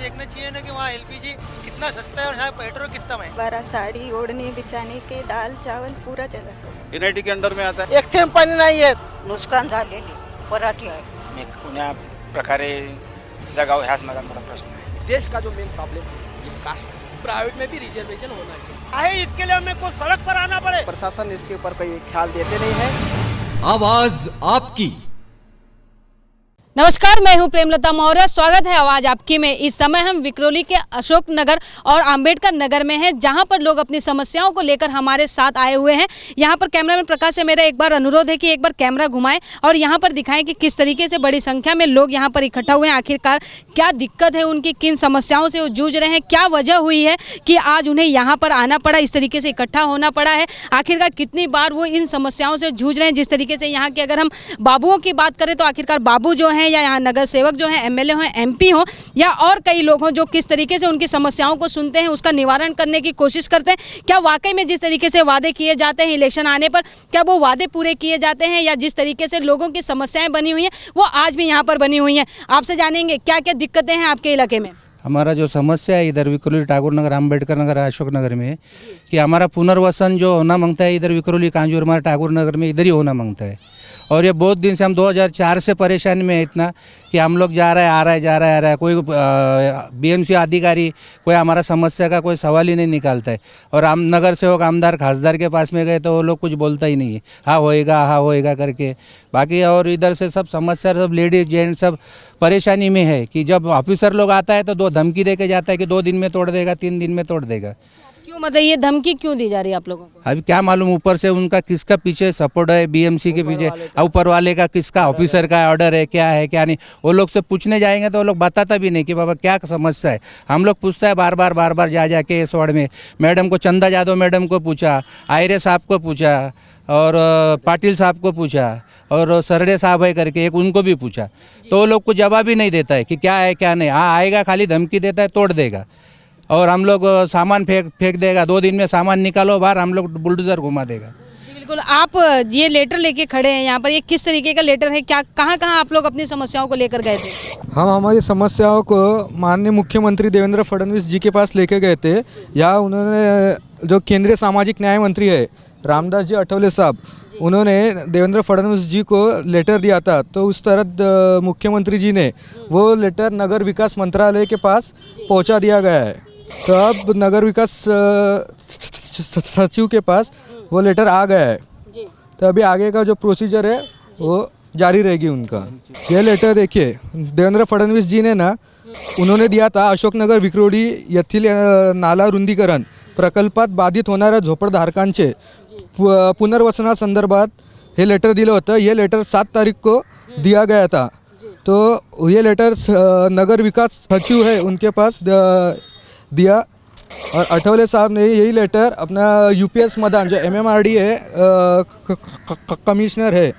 देखना चाहिए ना कि वहाँ एलपीजी कितना सस्ता है और यहाँ पेट्रोल कितना महंगा। बारह साड़ी ओढ़ने बिछाने के दाल चावल पूरा चला सर। एनआयटी के अंडर में आता है। एक थेंब पाणी नाही येत। नुकसान झालेली पराठी आहे। कुण्या प्रकारे जगाव ह्याच माझा मोठा प्रश्न आहे। देश का जो मेन प्रॉब्लम है ये कास्ट है। प्राइवेट में भी रिजर्वेशन होना चाहिए। इसके लिए हमें को सड़क पर आना पड़े। प्रशासन इसके ऊपर कोई ख्याल देते नहीं है। आवाज आपकी। नमस्कार, मैं हूं प्रेमलता मौर्य। स्वागत है आवाज आपकी में। इस समय हम विक्रोली के अशोक नगर और अंबेडकर नगर में हैं, जहां पर लोग अपनी समस्याओं को लेकर हमारे साथ आए हुए हैं। यहां पर कैमरामैन प्रकाश से मेरा एक बार अनुरोध है कि एक बार कैमरा घुमाएं और यहां पर दिखाएं कि किस तरीके से बड़ी संख्या में लोग यहां पर इकट्ठा हुए हैं। आखिरकार क्या दिक्कत है उनकी, किन समस्याओं से वो जूझ रहे हैं, क्या वजह हुई है कि आज उन्हें यहाँ पर आना पड़ा, इस तरीके से इकट्ठा होना पड़ा है। आखिरकार कितनी बार वो इन समस्याओं से जूझ रहे हैं। जिस तरीके से यहाँ के अगर हम बाबुओं की बात करें तो आखिरकार बाबू जो हैं या यहाँ नगर सेवक जो हैं, एमएलए हो, एमपी हो या और कई लोग हों, जो किस तरीके से उनकी समस्याओं को सुनते हैं, उसका निवारण करने की कोशिश करते हैं। क्या वाकई में जिस तरीके से वादे किए जाते हैं इलेक्शन आने पर, क्या वो वादे पूरे किए जाते हैं, या जिस तरीके से लोगों की समस्याएं बनी हुई हैं वो आज भी यहाँ पर बनी हुई हैं। आपसे जानेंगे क्या क्या दिक्कतें हैं आपके इलाके में। हमारा जो समस्या है इधर विक्रोली ठाकुर नगर अम्बेडकर नगर अशोक नगर में कि हमारा पुनर्वसन जो होना मांगता है इधर विक्रोली कांजूर हमारे ठाकुर नगर में इधर ही होना मांगता है। और ये बहुत दिन से हम 2004 से परेशानी में है इतना कि हम लोग जा रहा है आ रहा है कोई बीएमसी अधिकारी कोई हमारा समस्या का कोई सवाल ही नहीं निकालता है। और हम नगर सेवक आमदार खासदार के पास में गए तो वो लोग कुछ बोलता ही नहीं है, हाँ होएगा करके। बाकी और इधर से सब समस्या सब लेडीज जेंट्स सब परेशानी में है कि जब ऑफिसर लोग आता है तो 2 धमकी दे के जाता है कि 2 दिन में तोड़ देगा, 3 दिन में तोड़ देगा। क्यों, मतलब ये धमकी क्यों दी जा रही है आप लोगों को? अभी क्या मालूम ऊपर से उनका किसका पीछे सपोर्ट है, बीएमसी के पीछे ऊपर वाले का किसका ऑफिसर का ऑर्डर है, क्या है क्या नहीं। वो लोग से पूछने जाएंगे तो वो लोग बताता भी नहीं कि बाबा क्या समस्या है। हम लोग पूछता है बार बार जा के इस वार्ड में मैडम को, चंदा यादव मैडम को पूछा, आयरे साहब को पूछा और पाटिल साहब को पूछा और सरडे साहब है करके एक उनको भी पूछा, तो वो लोग को जवाब ही नहीं देता है कि क्या है क्या नहीं। हाँ आएगा, खाली धमकी देता है, तोड़ देगा और हम लोग सामान फेंक देगा, 2 दिन में सामान निकालो बाहर, हम लोग बुलडोजर घुमा देगा। बिल्कुल, आप ये लेटर लेके खड़े हैं यहाँ पर, ये किस तरीके का लेटर है, क्या कहाँ आप लोग अपनी समस्याओं को लेकर गए थे? हम हमारी समस्याओं को माननीय मुख्यमंत्री देवेंद्र फडणवीस जी के पास लेके गए थे। यहाँ उन्होंने जो केंद्रीय सामाजिक न्याय मंत्री है रामदास जी अठवले साहब, उन्होंने देवेंद्र फडणवीस जी को लेटर दिया था, तो उस तरह मुख्यमंत्री जी ने वो लेटर नगर विकास मंत्रालय के पास पहुँचा दिया गया है। तो अब नगर विकास सचिव के पास वो लेटर आ गया है, तो अभी आगे का जो प्रोसीजर है वो जारी रहेगी उनका। ये लेटर देखिए, देवेंद्र फडणवीस जी ने ना उन्होंने दिया था अशोकनगर विक्रोली येथील नाला रुंदीकरण प्रकल्पात बाधित होणाऱ्या झोपडधारकांचे पुनर्वसनासंदर्भात हे लेटर दिलं होतं। ये लेटर 7 तारीख को दिया गया था। तो ये लेटर नगर विकास सचिव है उनके पास दिया और अठवले साहब ने यही लेटर अपना यूपीएस मदान जो एमएमआरडी है कमिश्नर है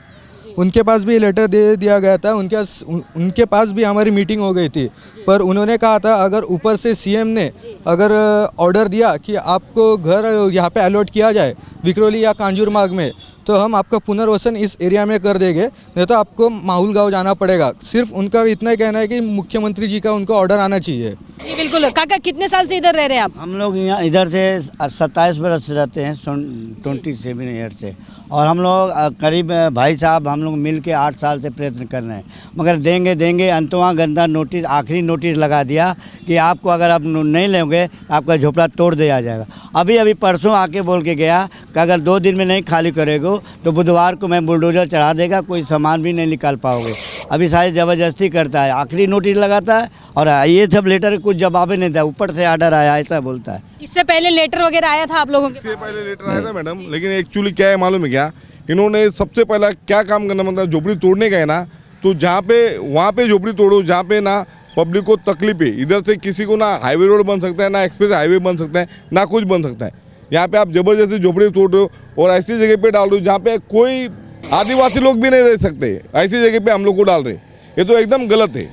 उनके पास भी लेटर दे दिया गया था। उनके पास भी हमारी मीटिंग हो गई थी, पर उन्होंने कहा था अगर ऊपर से सीएम ने अगर ऑर्डर दिया कि आपको घर यहाँ पे अलॉट किया जाए विक्रोली या कांजूर मार्ग में, तो हम आपका पुनर्वसन इस एरिया में कर देंगे, नहीं तो आपको माहुल गांव जाना पड़ेगा। सिर्फ उनका इतना ही कहना है कि मुख्यमंत्री जी का उनको ऑर्डर आना चाहिए। जी बिल्कुल। काका कितने साल से इधर रह रहे हैं आप? हम लोग यहाँ इधर से 27 बरस से रहते हैं, 27 ईयर से। और हम लोग करीब भाई साहब हम लोग मिल के 8 साल से प्रयत्न कर रहे हैं, मगर देंगे अंतवा गंदा नोटिस, आखिरी नोटिस लगा दिया कि आपको अगर आप नहीं लेंगे आपका झोपड़ा तोड़ दिया जाएगा। अभी परसों आके बोल के गया कि अगर 2 दिन में नहीं खाली करेगो तो बुधवार को मैं बुलडोजर चढ़ा देगा, कोई सामान भी नहीं निकाल पाओगे। अभी सारी ज़बरदस्ती करता है, आखिरी नोटिस लगाता है और ये सब लेटर कुछ जवाब नहीं था, ऊपर से ऑर्डर आया ऐसा बोलता है। इससे पहले लेटर वगैरह आया था आप लोगों के? इससे पहले लेटर आया था मैडम, लेकिन एक्चुअली क्या है मालूम है क्या, इन्होंने सबसे पहला क्या काम करना, मतलब झोपड़ी तोड़ने का है ना, तो जहाँ पे वहाँ पे झोपड़ी तोड़ो जहाँ पे ना पब्लिक को तकलीफ है। इधर से किसी को ना हाईवे रोड बन सकता है, ना एक्सप्रेस हाईवे बन सकता है, ना कुछ बन सकता है। यहाँ पे आप जबरदस्ती झोपड़ी तोड़ रहे हो और ऐसी जगह पे डाल रहे हो जहाँ पे कोई आदिवासी लोग भी नहीं रह सकते, ऐसी जगह पे हम लोग को डाल रहे, ये तो एकदम गलत है।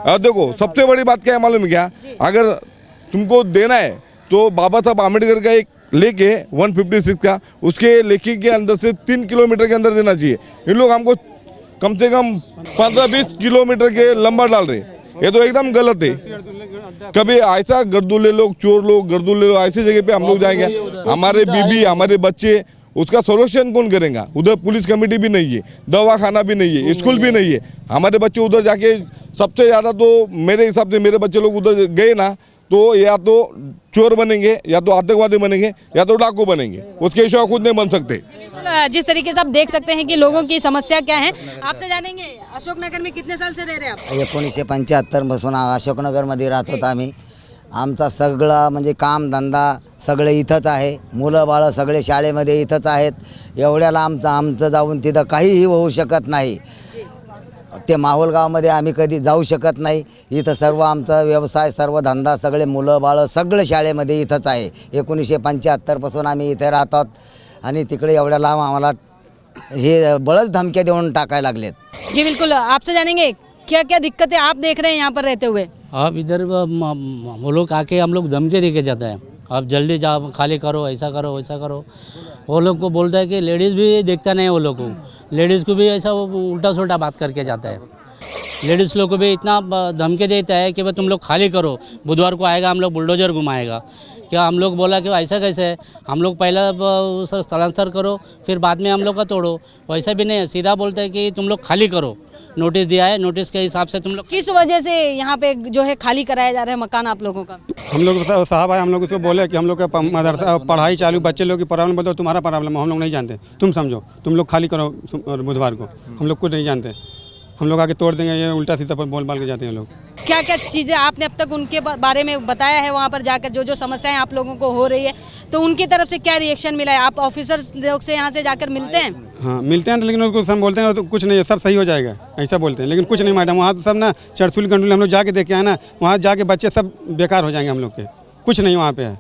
और देखो सबसे बड़ी बात क्या है मालूम है क्या, अगर तुमको देना है तो बाबा साहब आम्बेडकर का एक लेके 156 का उसके लेखी के अंदर से 3 किलोमीटर के अंदर देना चाहिए। इन लोग हमको कम से कम 15-20 किलोमीटर के लंबा डाल रहे, ये तो एकदम गलत है। कभी ऐसा गर्दुले लोग, चोर लोग, गर्दुले लोग ऐसी जगह पे हम लोग जाएंगे, हमारे बीबी, हमारे बच्चे, उसका सोल्यूशन कौन करेगा? उधर पुलिस कमेटी भी नहीं है, दवाखाना भी नहीं है, स्कूल भी नहीं है। हमारे बच्चे उधर जाके सबसे ज़्यादा तो मेरे हिसाब से मेरे बच्चे लोग उधर गए ना तो या तो चोर बनेंगे, या तो आतंकवादी बनेंगे, या तो डाकू बनेंगे। उसके सिवा खुद नहीं बन सकते। जिस तरीके से आप देख सकते हैं कि लोगों की समस्या क्या है, आपसे जानेंगे अशोकनगर में कितने साल से रह रहे हैं आप? 1975 पासून अशोकनगरमध्ये राहत होतो आम्ही। आमचा सगळा म्हणजे काम धंदा सगळे इथंच आहे, मुलं बाळं सगळे शाळेमध्ये इथंच आहेत। एवढ्याला आमचं जाऊन तिथं काहीही होऊ शकत नाही। ते माहुल गावामध्ये आम्ही कधी जाऊ शकत नाही। इथं सर्व आमचा व्यवसाय, सर्व धंदा, सगळे मुलं बाळं सगळे शाळेमध्ये इथंच आहे। 1975 पासून आम्ही इथे राहतात आणि तिकडे एवढ्या लांब आम्हाला हे बळच धमक्या देऊन टाकायला लागलेत। जी बिल्कुल, आपसे जानेंगे क्या क्या दिक्कतें आप देख रहे हैं यहाँ पर रहते हुए? आप इधर वो लोग आके हम लोग धमकी दे के जाते हैं, आप जल्दी जाओ, खाली करो, ऐसा करो वैसा करो। वो लोग को बोलता है कि लेडीज़ भी देखता नहीं, वो लोग को लेडीज़ को भी ऐसा वो उल्टा सुल्टा बात करके जाता है। लेडीज़ लोग को भी इतना धमकी देता है कि भाई तुम लोग खाली करो, बुधवार को आएगा हम लोग बुलडोजर घुमाएगा। क्या हम लोग बोला कि ऐसा कैसे है, हम लोग पहला सर स्थलांतर करो फिर बाद में हम लोग का तोड़ो, वैसा भी नहीं है। सीधा बोलते हैं कि तुम लोग खाली करो, नोटिस दिया है, नोटिस के हिसाब से तुम लोग। किस वजह से यहाँ पे जो है खाली कराया जा रहा है मकान आप लोगों का? हम लोग साहब आए, हम लोग उसको बोले कि हम लोग का मदरसा पढ़ाई चालू, बच्चे लोग की प्रॉब्लम बताओ, तुम्हारा प्रॉब्लम हम लोग नहीं जानते, तुम समझो, तुम लोग खाली करो बुधवार को, हम लोग कुछ नहीं जानते, हम लोग आके तोड़ देंगे। ये उल्टा सीधा बोल बाल के जाते हैं लोग। क्या क्या चीज़ें आपने अब तक उनके बारे में बताया है? वहाँ पर जाकर जो जो समस्याएं आप लोगों को हो रही है तो उनकी तरफ से क्या रिएक्शन मिला है? आप ऑफिसर्स लोग से यहाँ से जाकर मिलते हैं? हाँ मिलते हैं, लेकिन उनको सब बोलते हैं तो कुछ नहीं, सब सही हो जाएगा ऐसा बोलते हैं, लेकिन कुछ नहीं मैडम। वहाँ तो सब ना चरथुल गंडुल हम लोग जाके देखे आए ना, वहाँ जाके बच्चे सब बेकार हो जाएंगे हम लोग के, कुछ नहीं वहाँ पे है,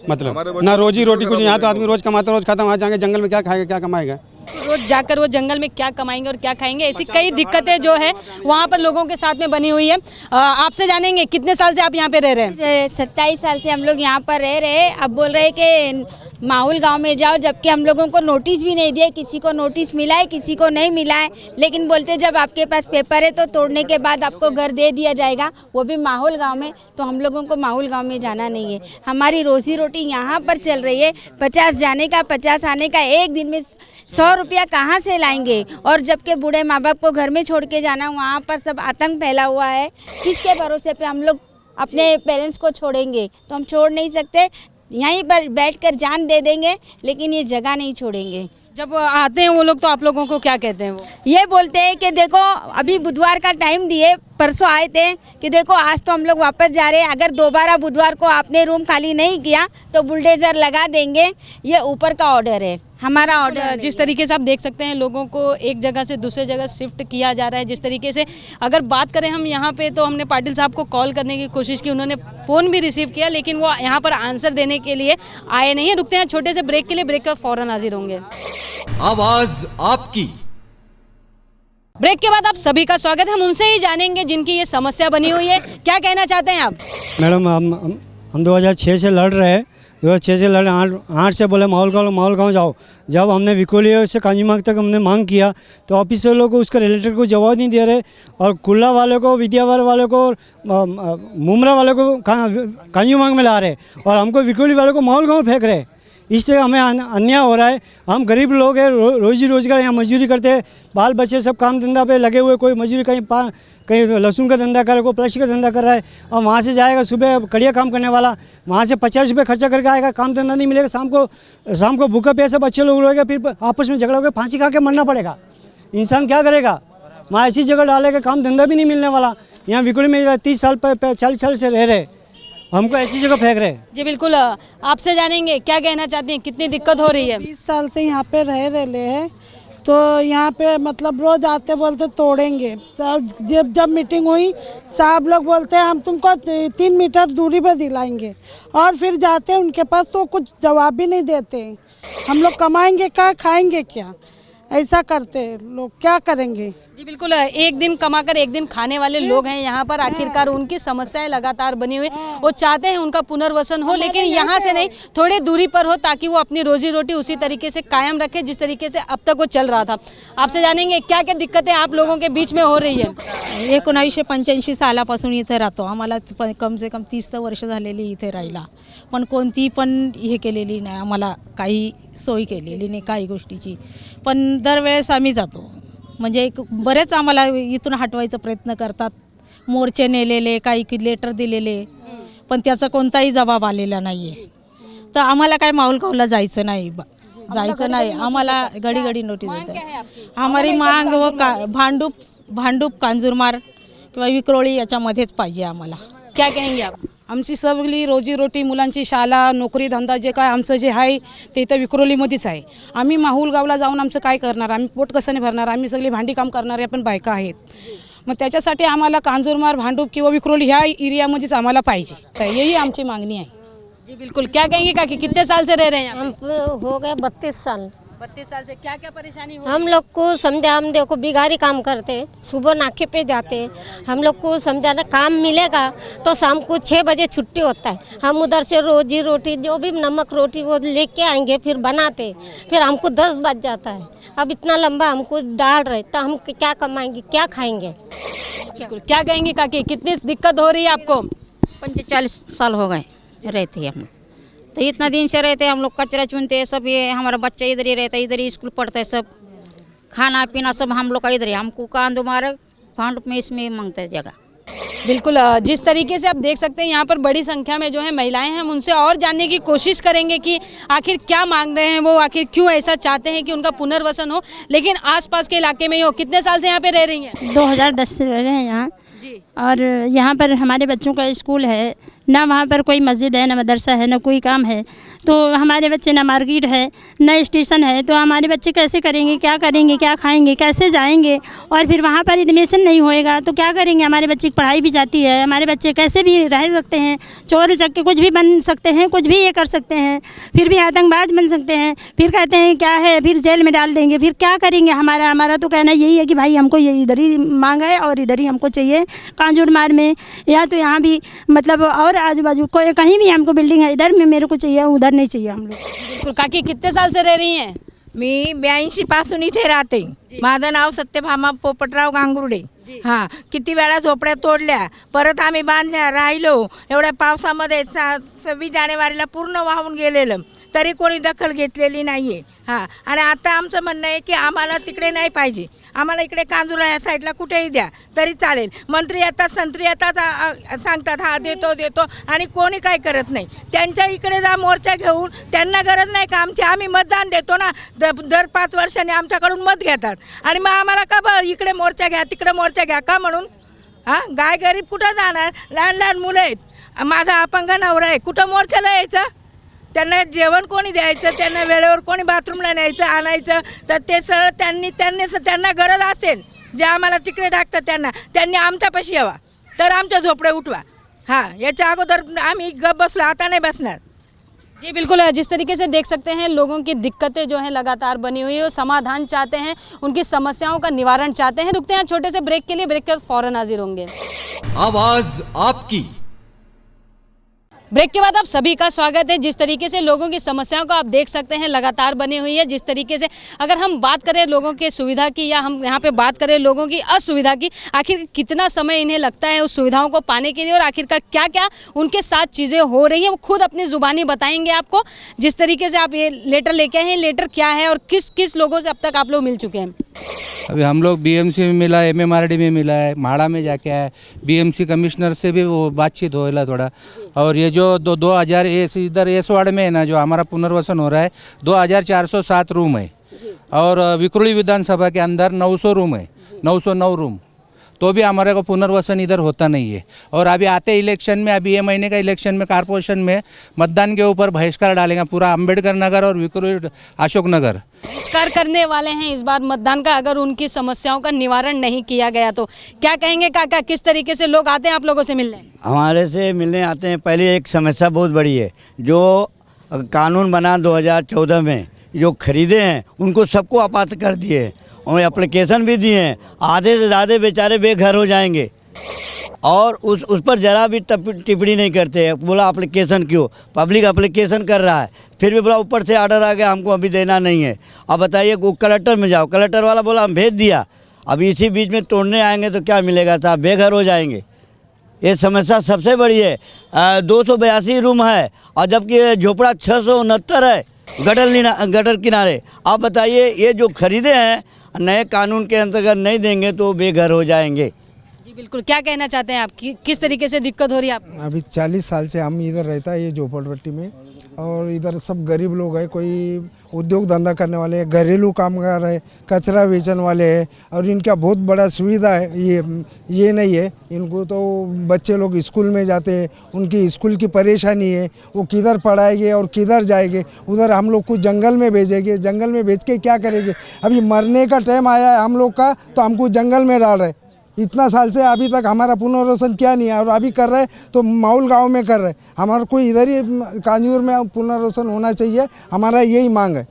मतलब ना रोजी रोटी कुछ। यहाँ तो आदमी रोज कमाता रोज खाता, वहाँ जाके जंगल में क्या खाएगा, क्या कमाएगा? रोज जाकर वो जंगल में क्या कमाएंगे और क्या खाएंगे, ऐसी कई दिक्कतें जो है वहाँ पर लोगों के साथ में बनी हुई है। आपसे जानेंगे कितने साल से आप यहाँ पे रह रहे हैं? 27 साल से हम लोग यहाँ पर रह रहे हैं। अब बोल रहे हैं कि माहुल गांव में जाओ, जबकि हम लोगों को नोटिस भी नहीं दिया। किसी को नोटिस मिला है, किसी को नहीं मिला है, लेकिन बोलते जब आपके पास पेपर है तो तोड़ने के बाद आपको घर दे दिया जाएगा, वो भी माहुल गांव में। तो हम लोगों को माहुल गांव में जाना नहीं है। हमारी रोजी रोटी यहाँ पर चल रही है, 50 जाने का 50 आने का। एक दिन में 100 रुपया कहाँ से लाएंगे? और जबकि बूढ़े माँ बाप को घर में छोड़ के जाना, वहाँ पर सब आतंक फैला हुआ है। किसके भरोसे पे हम लोग अपने पेरेंट्स को छोड़ेंगे? तो हम छोड़ नहीं सकते, यहीं पर बैठकर जान दे देंगे, लेकिन ये जगह नहीं छोड़ेंगे। जब आते हैं वो लोग तो आप लोगों को क्या कहते हैं? वो ये बोलते हैं कि देखो अभी बुधवार का टाइम दिए, परसों आए थे कि देखो आज तो हम लोग वापस जा रहे हैं, अगर दोबारा बुधवार को आपने रूम खाली नहीं किया तो बुलडोजर लगा देंगे। ये ऊपर का ऑर्डर है, हमारा ऑर्डर। जिस तरीके से आप देख सकते हैं लोगों को एक जगह से दूसरे जगह शिफ्ट किया जा रहा है। जिस तरीके से अगर बात करें हम यहाँ पे, तो हमने पाटिल साहब को कॉल करने की कोशिश की, उन्होंने फ़ोन भी रिसीव किया, लेकिन वो यहाँ पर आंसर देने के लिए आए नहीं है। रुकते हैं छोटे से ब्रेक के लिए, ब्रेक का फौरन हाजिर होंगे। आवाज आपकी। ब्रेक के बाद आप सभी का स्वागत है। हम उनसे ही जानेंगे जिनकी ये समस्या बनी हुई है। क्या कहना चाहते हैं आप? मैडम हम 2006 से लड़ रहे हैं, 2006 से लड़े, 8 से बोले माहौल गाँव जाओ। जब हमने विकोली से कांजीमार्ग तक हमने मांग किया तो ऑफिसर लोग को उसका रिलेटेड को जवाब नहीं दे रहे, और कुल्ला वाले को, विद्यावार वाले को, मुमरा वाले को कांजीमार्ग में ला रहे, और हमको विकोली वाले को माहौल गाँव फेंक रहे। इससे हमें अन्याय हो रहा है। हम गरीब लोग हैं, रोजी रोजगार यहाँ मजदूरी करते हैं, बाल बच्चे सब काम धंधा पे लगे हुए, कोई मजदूरी कहीं लहसुन का धंधा कर रहा है, कोई प्लास्टिक का धंधा कर रहा है, और वहाँ से जाएगा सुबह कड़िया काम करने वाला, वहाँ से 50 रुपये खर्चा करके आएगा, काम धंधा नहीं मिलेगा, शाम को भूखा प्यासा बच्चे लोग रहेगा, फिर आपस में झगड़ा होकर फांसी खा के मरना पड़ेगा। इंसान क्या करेगा? वहाँ ऐसी जगह डालेगा, काम धंधा भी नहीं मिलने वाला। यहाँ विकोली में 30 साल 40 साल से रह रहे, हमको ऐसी जगह फेंक रहे। जी बिल्कुल, आपसे जानेंगे क्या कहना चाहती हैं, कितनी दिक्कत हो रही है? 20 साल से यहाँ पे रह रहे हैं, तो यहाँ पे मतलब रोज आते बोलते तोड़ेंगे। जब मीटिंग हुई साहब लोग बोलते हैं हम तुमको 3 मीटर दूरी पे दिलाएंगे, और फिर जाते हैं उनके पास तो कुछ जवाब भी नहीं देते। हम लोग कमाएंगे क्या, खाएंगे क्या? ऐसा करते हैं लोग, क्या करेंगे। जी बिल्कुल, एक दिन कमाकर एक दिन खाने वाले लोग हैं यहाँ पर। आखिरकार उनकी समस्याएं लगातार बनी हुई, वो चाहते हैं उनका पुनर्वसन हो, लेकिन यहाँ से नहीं, थोड़ी दूरी पर हो, ताकि वो अपनी रोजी रोटी उसी तरीके से कायम रखे जिस तरीके से अब तक वो चल रहा था। आपसे जानेंगे क्या क्या दिक्कतें आप लोगों के बीच में हो रही है। 1985 सालापासून इथे राहतो, आम्हाला कम से कम 30 वर्ष झालेली इथे राहिला, पण कोणती पण हे केलेली नाही, आम्हाला काही सोय केलेली नाही काही गोष्टीची। पण दरवेळेस आम्ही जातो, म्हणजे बरेच आम्हाला इथून हटवायचा प्रयत्न करतात, मोर्चे नेलेले, काही लेटर दिलेले, पण त्याचा कोणताही जबाब आलेला नाही आहे। तर आम्हाला काय माहुलगावला जायचं नाही, आम्हाला घडी घडी नोटीस देतात। हमारी मांग व भांडूप कांजूरमार किंवा विक्रोळी याच्यामध्येच पाहिजे आम्हाला। क्या कहेंगे आप? आमची सगळी रोजीरोटी, मुलांची शाळा, नोकरी धंदा जे काय आमचं जे आहे ते इथं विक्रोलीमध्येच आहे। आम्ही माहुलगावला जाऊन आमचं काय करणार, आम्ही पोट कसं नाही भरणार, आम्ही सगळी भांडी काम करणारे पण बायका आहेत। मग त्याच्यासाठी आम्हाला कांजूरमार, भांडूप किंवा विक्रोली ह्या एरियामध्येच आम्हाला पाहिजे, तर यही आमची मागणी आहे। जी बिल्कुल, क्या कहेंगे काकी, कितने साल से रह रहे हैं? हम हो गए 32 साल। 32 साल से क्या क्या परेशानी हो? हम लोग को समझा, हम देखो बिगारी काम करते, सुबह नाके पे जाते, हम लोग को समझा ना काम मिलेगा तो शाम को 6 बजे छुट्टी होता है। हम उधर से रोजी रोटी जो भी नमक रोटी वो लेके आएंगे, फिर बनाते, फिर हमको 10 बज जाता है। अब इतना लंबा हमको डाल रहे तो हम क्या कमाएंगे, क्या खाएंगे। बिल्कुल, क्या कहेंगे काकी, कितनी दिक्कत हो रही है आपको? 45 साल हो गए रहते हैं हम, तो इतना दिन से रहते हैं हम लोग, कचरा चुनते हैं सब, ये हमारा बच्चा इधर ही रहता है, इधर ही स्कूल पढ़ता है, सब खाना पीना सब हम लोग का इधर ही, हमको कांदो मारे भांडुप में इसमें मांगते हैं जगह। बिल्कुल, जिस तरीके से आप देख सकते हैं यहाँ पर बड़ी संख्या में जो है महिलाएं हैं, हम उनसे और जानने की कोशिश करेंगे कि आखिर क्या मांग रहे हैं वो, आखिर क्यों ऐसा चाहते हैं कि उनका पुनर्वसन हो, लेकिन आसपास के इलाके में ही हो। कितने साल से यहाँ पे रह रही हैं? 2010 से रह रहे हैं यहाँ, और यहाँ पर हमारे बच्चों का स्कूल है ना, वहाँ पर कोई मस्जिद है, ना मदरसा है, ना कोई काम है, तो हमारे बच्चे ना मार्केट है ना स्टेशन है, तो हमारे बच्चे कैसे करेंगे, क्या करेंगे, क्या खाएंगे, कैसे जाएंगे, और फिर वहाँ पर एडमिशन नहीं होएगा तो क्या करेंगे। हमारे बच्चे की पढ़ाई भी जाती है, हमारे बच्चे कैसे भी रह सकते हैं, चोर उचक्के कुछ भी बन सकते हैं, कुछ भी ये कर सकते हैं, फिर भी आतंकबाज बन सकते हैं, फिर कहते हैं क्या है, फिर जेल में डाल देंगे, फिर क्या करेंगे। हमारा तो कहना यही है कि भाई हमको ये इधर ही मांगा है और इधर ही हमको चाहिए, कांजूरमार में या तो यहाँ भी, मतलब और आजू बाजू कोई कहीं भी हमको बिल्डिंग है, इधर में मेरे को चाहिए, उधर नहीं चाहिए हम लोग। बिल्कुल, काकी कितने साल से रह रही हैं? मी 82 पासून इथे राहते, माझं नाव सत्यभामा पोपटराव गांगुर्डे। हां, किती वेळा झोपड्या तोडल्या, परत आम्ही बांधल्या, राहिलो, एवढ्या पावसामध्ये 26 जानेवारीला पूर्ण वाहून गेलेलं, तरी कोणी दखल घेतलेली नाही आहे। हां, आणि आता आमचं म्हणणं आहे की आम्हाला तिकडे नाही पाहिजे, आम्हाला इकडे कांजूर या साईडला कुठेही द्या तरी चालेल। मंत्री येतात, संत्री येतात, सांगतात हा देतो आणि कोणी काय करत नाही। त्यांच्या इकडे जा मोर्चा घेऊन, त्यांना गरज नाही का आमची, आम्ही मतदान देतो ना, दर 5 वर्षांनी आमच्याकडून मत घेतात, आणि मग आम्हाला का बरं इकडे मोर्चा घ्या तिकडे मोर्चा घ्या का म्हणून? हां, गाय गरीब कुठं जाणार, लहान लहान मुलं आहेत, माझा अपंग नवरा आहे, कुठं मोर्चाला यायचं? त्यांना जेवण कोणी द्यायचं, त्यांना वेळेवर कोणी बाथरूमला न्यायचं आणायचं, तर ते सरळ त्यांना गरज असेल जे आम्हाला तिकडे टाकतात त्यांनी आमच्यापाशी यावा, तर आमच्या झोपडे उठवा। हां, याच्या अगोदर आम्ही गप बसलो, आता नाही बसणार। जी बिल्कुल, जिस तरीके से देख सकते हैं लोगों की दिक्कतें जो हैं लगातार बनी हुई है, समाधान चाहते हैं, उनकी समस्याओं का निवारण चाहते हैं। रुकते हैं छोटे से ब्रेक के लिए, ब्रेक कर फौरन हाजिर होंगे। आवाज आपकी। ब्रेक के बाद आप सभी का स्वागत है। जिस तरीके से लोगों की समस्याओं को आप देख सकते हैं लगातार बनी हुई है, जिस तरीके से अगर हम बात करें लोगों के सुविधा की, या हम यहाँ पे बात करें लोगों की असुविधा की, आखिर कितना समय इन्हें लगता है उस सुविधाओं को पाने के लिए, और आखिरकार क्या क्या उनके साथ चीज़ें हो रही हैं, वो खुद अपनी ज़ुबानी बताएंगे आपको। जिस तरीके से आप ये लेटर लेके आए हैं, लेटर क्या है और किस किस लोगों से अब तक आप लोग मिल चुके हैं? अभी हम लोग बीएमसी में मिला, एमएमआरडी में मिला है, माड़ा में जाके आए, बीएमसी कमिश्नर से भी वो बातचीत होएला थोड़ा, और ये जो 2000 इधर एस वार्ड में है ना, जो हमारा पुनर्वसन हो रहा है, 2407 रूम है, और विक्रोली विधानसभा के अंदर 900 रूम है, 909 रूम, तो भी हमारे को पुनर्वसन इधर होता नहीं है। और अभी आते इलेक्शन में, अभी ये महीने का इलेक्शन में कारपोरेशन में मतदान के ऊपर बहिष्कार डालेंगे, पूरा अम्बेडकर नगर और विक्रोली अशोक नगर बहिष्कार करने वाले हैं इस बार मतदान का, अगर उनकी समस्याओं का निवारण नहीं किया गया तो। क्या कहेंगे काका, किस तरीके से लोग आते हैं आप लोगों से मिलने? हमारे से मिलने आते हैं। पहले एक समस्या बहुत बड़ी है, जो कानून बना 2014 में जो खरीदे हैं उनको सबको आपात कर दिए हैं और एप्लीकेशन भी दिए हैं। आधे से ज़्यादा बेचारे बेघर हो जाएंगे और उस पर ज़रा भी टिप्पणी नहीं करते हैं। बोला एप्लीकेशन क्यों, पब्लिक एप्लीकेशन कर रहा है, फिर भी बोला ऊपर से ऑर्डर आ गया हमको अभी देना नहीं है। अब बताइए वो कलेक्टर में जाओ, कलेक्टर वाला बोला हम भेज दिया, अब इसी बीच में तोड़ने आएंगे तो क्या मिलेगा साहब, बेघर हो जाएंगे। ये समस्या सबसे बड़ी है। 282 रूम है और जबकि झोपड़ा 669 है गटर किनारे। आप बताइए ये जो खरीदे हैं नए कानून के अंतर्गत नहीं देंगे तो बेघर हो जाएंगे। जी बिल्कुल, क्या कहना चाहते हैं आप, किस तरीके से दिक्कत हो रही है आपको? अभी 40 साल से हम इधर रहता है ये झोपड़पट्टी में, और इधर सब गरीब लोग हैं, कोई उद्योग धंधा करने वाले हैं, घरेलू कामगार है, कचरा बेचने वाले हैं, और इनका बहुत बड़ा सुविधा है ये नहीं है इनको। तो बच्चे लोग स्कूल में जाते हैं, उनकी स्कूल की परेशानी है, वो किधर पढ़ाएंगे और किधर जाएंगे। उधर हम लोग को जंगल में भेजेंगे, जंगल में भेज के क्या करेंगे। अभी मरने का टाइम आया है हम लोग का तो हमको जंगल में डाल रहे। इतना साल से अभी तक हमारा पुनर्वसन क्या नहीं है, और अभी कर रहे तो माउल गांव में कर रहे। हमारा कोई इधर ही कांजूर में पुनर्वसन होना चाहिए, हमारा यही मांग है।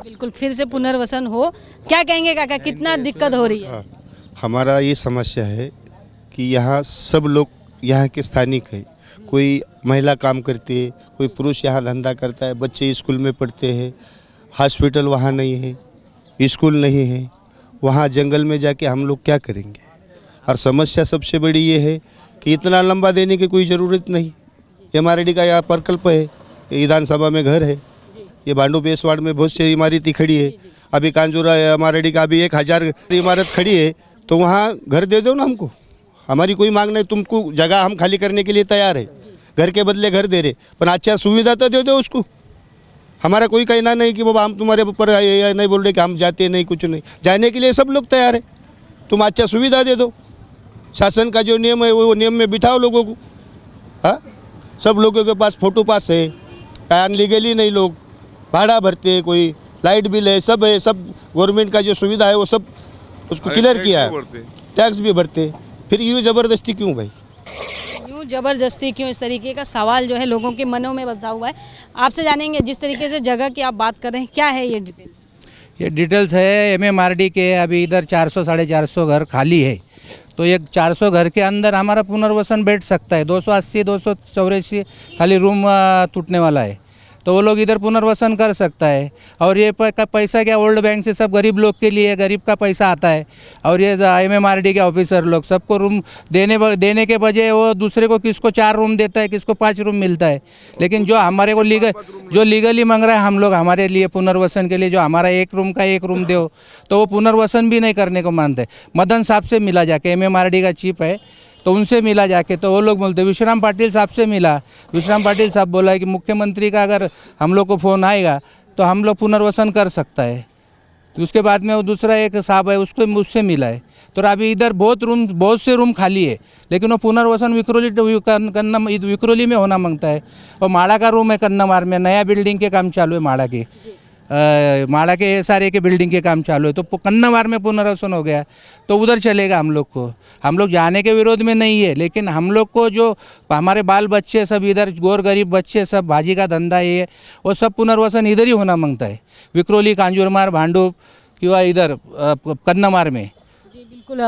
बिल्कुल, फिर से पुनर्वसन हो। क्या कहेंगे काका, कितना दिक्कत हो रही है? हमारा ये समस्या है कि यहाँ सब लोग यहाँ के स्थानिक है, कोई महिला काम करती है, कोई पुरुष यहाँ धंधा करता है, बच्चे स्कूल में पढ़ते हैं, हॉस्पिटल वहाँ नहीं है, स्कूल नहीं है, वहाँ जंगल में जाके हम लोग क्या करेंगे। और समस्या सबसे बड़ी ये है कि इतना लंबा देने की कोई ज़रूरत नहीं। MRD का यहाँ प्रकल्प है, विधानसभा में घर है, ये भांडू बेसवाड़ में बहुत सी इमारतें खड़ी है। अभी कांजूरा MRD का अभी 1000 इमारत खड़ी है, तो वहाँ घर दे दो ना हमको, हमारी कोई मांग नहीं। तुमको जगह हम खाली करने के लिए तैयार है, घर के बदले घर दे रहे, पर अच्छा सुविधा तो दे दो उसको। हमारा कोई कहना नहीं कि बाबा हम तुम्हारे ऊपर नहीं बोल रहे कि हम जाते नहीं, कुछ नहीं, जाने के लिए सब लोग तैयार है। तुम अच्छा सुविधा दे दो, शासन का जो नियम है वो नियम में बिठाओ लोगों को। हाँ, सब लोगों के पास फोटो पास है, अनलीगली नहीं, लोग भाड़ा भरते हैं, कोई लाइट बिल है, सब गवर्नमेंट का जो सुविधा है वो सब उसको क्लियर किया है, टैक्स भी भरते, फिर यूँ ज़बरदस्ती क्यों भाई? यूँ ज़बरदस्ती क्यों, इस तरीके का सवाल जो है लोगों के मनों में बसा हुआ है। आपसे जानेंगे, जिस तरीके से जगह की आप बात कर रहे हैं, क्या है ये डिटेल? ये डिटेल्स है MMRD के। अभी इधर 400 साढ़े 400 घर खाली है, तो ये 400 घर के अंदर हमारा पुनर्वसन बैठ सकता है। 280 284 खाली रूम टूटने वाला है, तो वो लोग इधर पुनर्वसन कर सकता है। और ये पैसा क्या वर्ल्ड बैंक से सब गरीब लोग के लिए, गरीब का पैसा आता है। और ये MMRD के ऑफिसर लोग सबको रूम देने के बजाय वो दूसरे को किसको 4 रूम देता है, किसको 5 रूम मिलता है। लेकिन जो हमारे को लीगली मांग रहा है हम लोग हमारे लिए पुनर्वसन के लिए, जो हमारा 1 रूम का 1 रूम दो, तो वो पुनर्वसन भी नहीं करने को मानते। मदन साहब से मिला जाके, MMRD का चीफ है, तो उनसे मिला जाके, तो वो लोग बोलते। विश्राम पाटिल साहब से मिला, विश्राम पाटिल साहब बोला है कि मुख्यमंत्री का अगर हम लोग को फ़ोन आएगा तो हम लोग पुनर्वसन कर सकता है। तो उसके बाद में वो दूसरा एक साहब है, उसको मुझसे मिला है। तो अभी इधर बहुत से रूम खाली है, लेकिन वो पुनर्वसन विक्रोली में होना मांगता है। और माड़ा का रूम है कन्नावार में, नया बिल्डिंग के काम चालू है, माड़ा के SRA के बिल्डिंग के काम चालू है, तो कन्नावार में पुनर्वसन हो गया, तो उधर चलेगा हम लोग को। हम लोग जाने के विरोध में नहीं है, लेकिन हम लोग को जो हमारे बाल बच्चे सब इधर, गोर गरीब बच्चे सब, भाजी का धंधा ये वो सब पुनर्वसन इधर ही होना मांगता है, विक्रोली, कांजूरमार, भांडुप किंवा इधर कन्नावार में। बिल्कुल,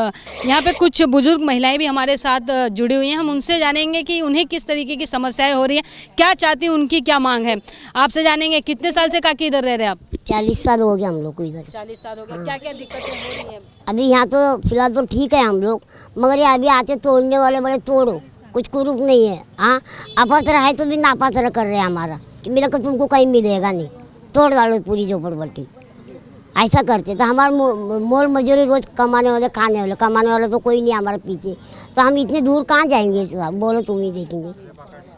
यहाँ पे कुछ बुजुर्ग महिलाएं भी हमारे साथ जुड़ी हुई हैं, हम उनसे जानेंगे कि उन्हें किस तरीके की समस्याएं हो रही हैं, क्या चाहती हैं, उनकी क्या मांग है। आपसे जानेंगे, कितने साल से काकी इधर रह रहे हैं आप? 40 साल हो गया हम लोग को इधर। 40 साल हो गया। क्या क्या दिक्कतें हो रही हैं अभी यहाँ? तो फिलहाल तो ठीक है हम लोग, मगर ये अभी आते तोड़ने वाले बड़े तोड़ो, कुछ कुरुक नहीं है। हाँ, अपात्र है तो भी नापात्र कर रहे हैं हमारा कि मिला कर तुमको कहीं मिलेगा नहीं, तोड़ डालो पूरी झोपड़पट्टी, ऐसा करते। तो हमारे मोल मजूरी रोज कमाने वाले, खाने वाले, कमाने वाला तो कोई नहीं हमारे पीछे, तो हम इतने दूर कहाँ जाएंगे साहब? बोलो तुम ही, देखेंगे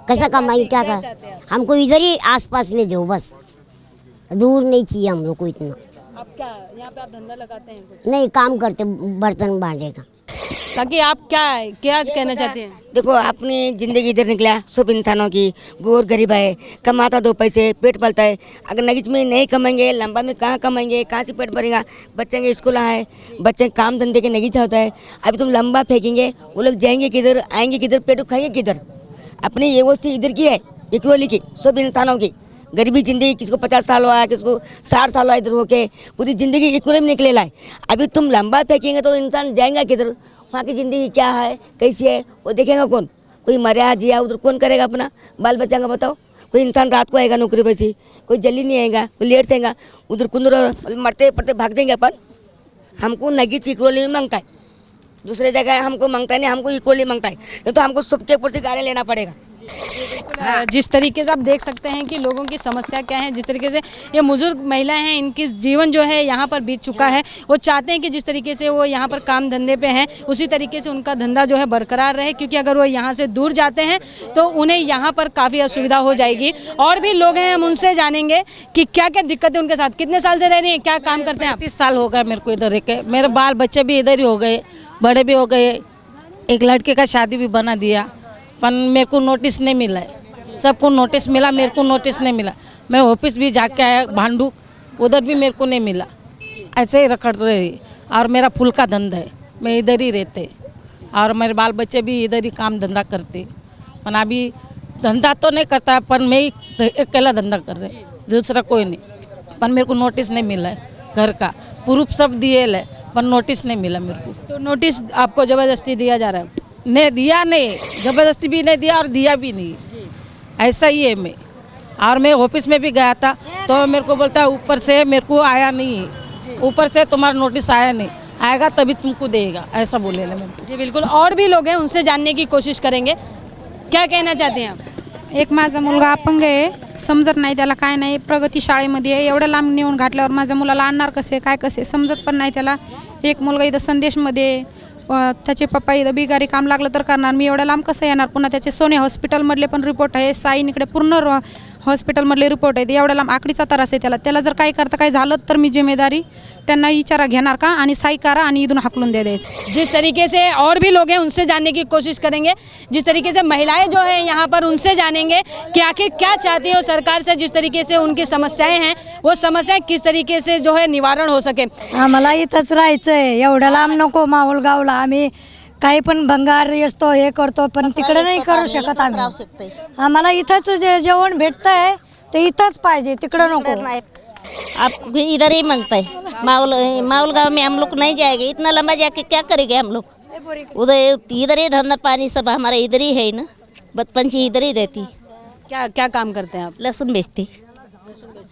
कैसा कमाएंगे, क्या कर। हमको इधर ही आसपास में दो बस, दूर नहीं चाहिए हम लोग को इतना। आप क्या यहाँ पे आप धंधा लगाते हैं? नहीं, काम करते बर्तन बांधे का। ताकि आप क्या कहना चाहते हैं? देखो, अपनी ज़िंदगी इधर निकला, सब इंसानों की, गोर गरीब है, कमाता 2 पैसे, पेट पलता है। अगर नगीच में नहीं कमाएंगे, लंबा में कहाँ कमाएंगे, कहाँ से पेट भरेगा? बच्चे के स्कूल है, बच्चे काम धंधे के नगीच होता है। अभी तुम लंबा फेंकेंगे, वो लोग जाएंगे किधर, आएंगे किधर, पेट खाएंगे किधर? अपनी ये वस्तु इधर की है, विक्रोली की, सब इंसानों की, गरीबी ज़िंदगी, किसको 50 साल हुआ है, किसको 60 साल हुआ इधर होके, पूरी ज़िंदगी इक्वल में निकले लाए। अभी तुम लंबा फेंकेंगे तो इंसान जाएगा किधर? वहाँ की ज़िंदगी क्या है, कैसी है, वो देखेगा कौन? कोई मरिया जिया उधर कौन करेगा अपना बाल बच्चा का? बताओ। कोई इंसान रात को आएगा नौकरी पे से, कोई जल्दी नहीं आएगा, कोई लेट से आएगा, उधर कुंदर मरते पड़ते भाग देंगे अपन। हमको नगीच इक्वली में मांगता है, दूसरे जगह हमको मांगता है नहीं, हमको इक्वली मांगता है, नहीं तो हमको सबके ऊपर से गाड़ी लेना पड़ेगा। जिस तरीके से आप देख सकते हैं कि लोगों की समस्या क्या है, जिस तरीके से ये बुजुर्ग महिलाएं हैं, इनकी जीवन जो है यहाँ पर बीत चुका है। वो चाहते हैं कि जिस तरीके से वो यहाँ पर काम धंधे पे हैं उसी तरीके से उनका धंधा जो है बरकरार रहे, क्योंकि अगर वो यहाँ से दूर जाते हैं तो उन्हें यहाँ पर काफ़ी असुविधा हो जाएगी। और भी लोग हैं, हम उनसे जानेंगे कि क्या क्या दिक्कत है उनके साथ। कितने साल से रह रही हैं, क्या काम करते हैं आप? 30 साल हो गए मेरे को इधर के। मेरे बाल बच्चे भी इधर ही हो गए, बड़े भी हो गए, एक लड़के का शादी भी बना दिया, पर मेरे को नोटिस नहीं मिला है। सबको नोटिस मिला, मेरे को नोटिस नहीं मिला। मैं ऑफिस भी जाके आया भांडू, उधर भी मेरे को नहीं मिला। ऐसे ही रखड़ रही। और मेरा फूल का धंधा है, मैं इधर ही रहते और मेरे बाल बच्चे भी इधर ही काम धंधा करते। पर अभी धंधा तो नहीं करता, पर मैं ही अकेला धंधा कर रहे, दूसरा कोई नहीं। पर मेरे को नोटिस नहीं मिला है घर का, प्रूफ सब दिए है, पर नोटिस नहीं मिला मेरे को। तो नोटिस आपको ज़बरदस्ती दिया जा रहा है? नहीं दिया, नहीं ज़बरदस्ती भी नहीं दिया और दिया भी नहीं, ऐसा ही है। मैं और मैं ऑफिस में भी गया था तो मेरे को बोलता है ऊपर से मेरे को आया नहीं, ऊपर से तुम्हारा नोटिस आया नहीं, आएगा तभी तुमको देगा, ऐसा बोले मेरे को। जी बिल्कुल, और भी लोग हैं, उनसे जानने की कोशिश करेंगे। क्या कहना चाहते हैं आप? एक माझा मुलगा अपंग आहे, समजत नाही त्याला, काय नाही, प्रगती शाळेमध्ये आहे, एवढ्या लांब नेऊन घातल्यावर माझ्या मुलाला आणणार कसे, काय कसे समजत पण नाही त्याला। एक मुलगा इथं संदेशमध्ये, त्याचे पप्पा इथं बिगारी काम लागलं तर करणार, मी एवढ्या लांब कसं येणार? पुन्हा त्याचे सोने हॉस्पिटलमधले पण रिपोर्ट आहे, साईन इकडे पूर्ण हॉस्पिटलमधले रिपोर्ट आहेत, एवढ्या लांब आकडीचा त्रास आहे त्याला जर काही करता काही झालं तर मी जिम्मेदारी त्यांना विचारा घेणार का आणि साई करा आणि इथून हाकलून द्यायचं। जिस तरीके से और भी लोग हैं उनसे जानने की कोशिश करेंगे, जिस तरीके से महिलाएं जो है यहाँ पर उनसे जानेंगे कि आखिर क्या चाहती हो सरकार से, जिस तरीके से उनकी समस्याएं हैं वो समस्याएं किस तरीके से जो है निवारण हो सके। आम्हाला इथंच राहायचं आहे, एवढं लांब नको माहुलगावला। आम्ही काही पण भंगार असतो हे करतो, पण तिकडे नाही करू शकत आम्ही। आम्हाला इथंच जेवण भेटतंय ते इथंच पाहिजे, तिकडे नको। आप इधर ही मांगता है, माहौल गाँव में हम लोग नहीं जाएंगे, इतना लंबा जाके क्या करेंगे हम लोग? उधर इधर ही धंधा पानी सब हमारा इधर ही है ना, बचपन से इधर ही रहती। क्या क्या काम करते हैं आप? लहसुन बेचती,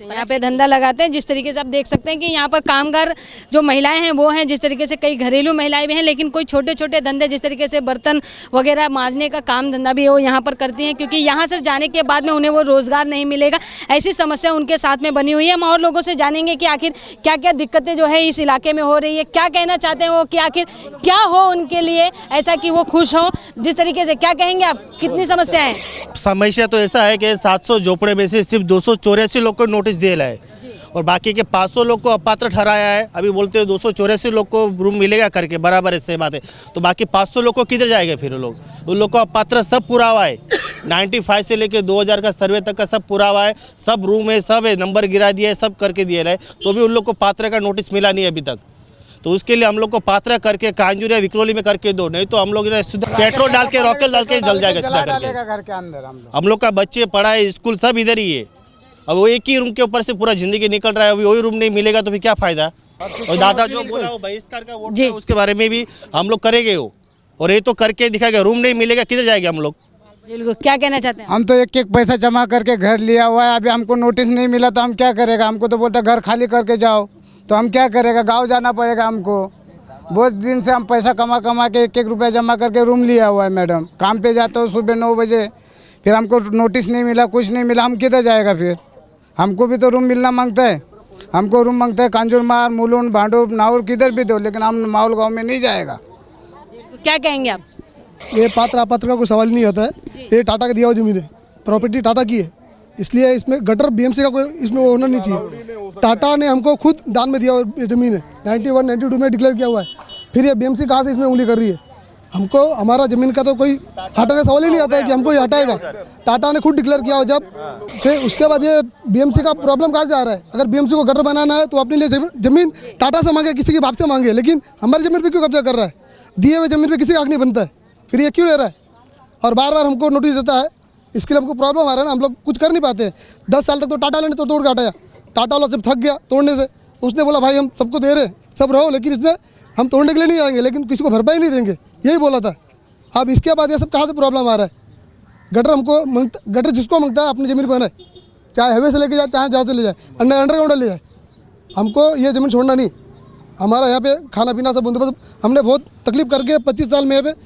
यहाँ पे धंधा लगाते हैं। जिस तरीके से आप देख सकते हैं कि यहाँ पर कामगार जो महिलाएं हैं वो हैं, जिस तरीके से कई घरेलू महिलाएं भी हैं, लेकिन कोई छोटे छोटे धंधे जिस तरीके से बर्तन वगैरह मांजने का काम धंधा भी वो यहाँ पर करती हैं, क्योंकि यहाँ से जाने के बाद में उन्हें वो रोज़गार नहीं मिलेगा। ऐसी समस्या उनके साथ में बनी हुई है। हम और लोगों से जानेंगे कि आखिर क्या क्या दिक्कतें जो है इस इलाके में हो रही है, क्या कहना चाहते हैं वो, कि आखिर क्या हो उनके लिए ऐसा कि वो खुश हो। जिस तरीके से क्या कहेंगे आप, कितनी समस्याएं? समस्या तो ऐसा है कि 700 झोपड़े में से सिर्फ 284 लोग को नोटिस दिया है और बाकी के 500 लोग को अपात्र ठहराया है। अभी बोलते हैं 284 लोग को रूम मिलेगा करके, बराबर है, सही बात है। तो बाकी 500 लोग को किधर जाएंगे फिर? वो लोग, उन लोग को अपात्र सब पुरावा है, 95 से लेके 2000 का सर्वे तक का सब पुरावा है, सब रूम है, सब है, नंबर गिरा दिया है, सब करके दिया है, तो भी उन लोग को पात्र का नोटिस मिला नहीं अभी तक। तो उसके लिए हम लोग को पात्र करके कांजूर या विक्रोली में करके दो, नहीं तो हम लोग पेट्रोल डाल के रॉकेट डाल के जल जाएगा सीधा करके। घर के अंदर हम लोग का बच्चे पढ़ाई स्कूल सब इधर ही है। अब वो एक ही रूम के ऊपर से पूरा जिंदगी निकल रहा है, अभी वही रूम नहीं मिलेगा तो फिर क्या फायदा? और दादा जो बोला वो बहिष्कार का वोट है, उसके बारे में भी हम लोग करेंगे वो, और ये तो करके दिखाएगा। रूम नहीं मिलेगा किधर जाएगा हम लोग? क्या कहना चाहते हैं? हम तो एक एक पैसा जमा करके घर लिया हुआ है, अभी हमको नोटिस नहीं मिला तो हम क्या करेगा? हमको तो बोलता घर खाली करके जाओ, तो हम क्या करेगा? गाँव जाना पड़ेगा हमको। बहुत दिन से हम पैसा कमा कमा के 1-1 रुपया जमा करके रूम लिया हुआ है मैडम। काम पे जाते हो सुबह 9 बजे, फिर हमको नोटिस नहीं मिला, कुछ नहीं मिला, हम किधर जाएगा फिर? हमको भी तो रूम मिलना मांगता है, हमको रूम मांगता है कांजुरमार, मुलुंड, भांडुप, नाउर, किधर भी दो, लेकिन हम माहौल गाँव में नहीं जाएगा। क्या कहेंगे आप? ये पात्र अपात्र का कोई सवाल नहीं होता है। ये टाटा का दिया हुआ जमीन है, प्रॉपर्टी टाटा की है, इसलिए इसमें गटर बीएमसी का कोई इसमें होना नहीं चाहिए। टाटा ने हमको खुद दान में दिया हुआ ज़मीन है, 91-92 में डिक्लेयर किया हुआ है, फिर ये बीएमसी कहाँ से इसमें उंगली कर रही है? हमको हमारा ज़मीन का तो कोई हटाने सवाल ही नहीं आता है कि हमको ये हटाएगा। टाटा ने खुद डिक्लेयर किया हो जब, फिर उसके बाद ये बीएमसी का प्रॉब्लम कहाँ से आ रहा है? अगर बीएमसी को गटर बनाना है तो अपने लिए ज़मीन टाटा से मांगे, किसी के बाप से मांगे, लेकिन हमारी ज़मीन पे क्यों कब्जा कर रहा है? दिए हुए ज़मीन पे किसी का हक नहीं बनता है, फिर ये क्यों ले रहा है? और बार बार हमको नोटिस देता है, इसके लिए हमको प्रॉब्लम आ रहा है ना, हम लोग कुछ कर नहीं पाते हैं। 10 साल तक तो टाटा वाले ने तोड़ के हटाया, टाटा वाला जब थक गया तोड़ने से, उसने बोला भाई हम सबको दे रहे हैं, सब रहो, लेकिन इसमें हम तोड़ने के लिए नहीं आएंगे, लेकिन किसी को भरपाई नहीं देंगे, यही बोला था। अब इसके बाद ये सब कहाँ से प्रॉब्लम आ रहा है? गटर हमको गटर जिसको मांगता है अपनी ज़मीन पर बनाए, चाहे हाईवे से लेके जाए, चाहे जहाँ से ले जाए, अंडरग्राउंड ले जाए, हमको ये ज़मीन छोड़ना नहीं। हमारा यहाँ पे खाना पीना सब बंदोबस्त हमने बहुत तकलीफ करके 25 साल में यहाँ पे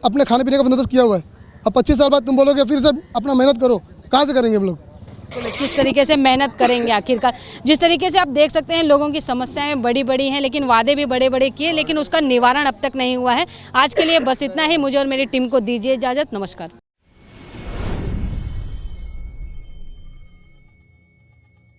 अपने खाने पीने का बंदोबस्त किया हुआ है। अब 25 साल बाद तुम बोलोगे फिर से अपना मेहनत करो, कहाँ से करेंगे हम लोग? किस तरीके से मेहनत करेंगे आखिरकार? जिस तरीके से आप देख सकते हैं लोगों की समस्याएं बड़ी बड़ी हैं, लेकिन वादे भी बड़े बड़े किए, लेकिन उसका निवारण अब तक नहीं हुआ है। आज के लिए बस इतना ही। मुझे और मेरी टीम को दीजिए इजाज़त। नमस्कार।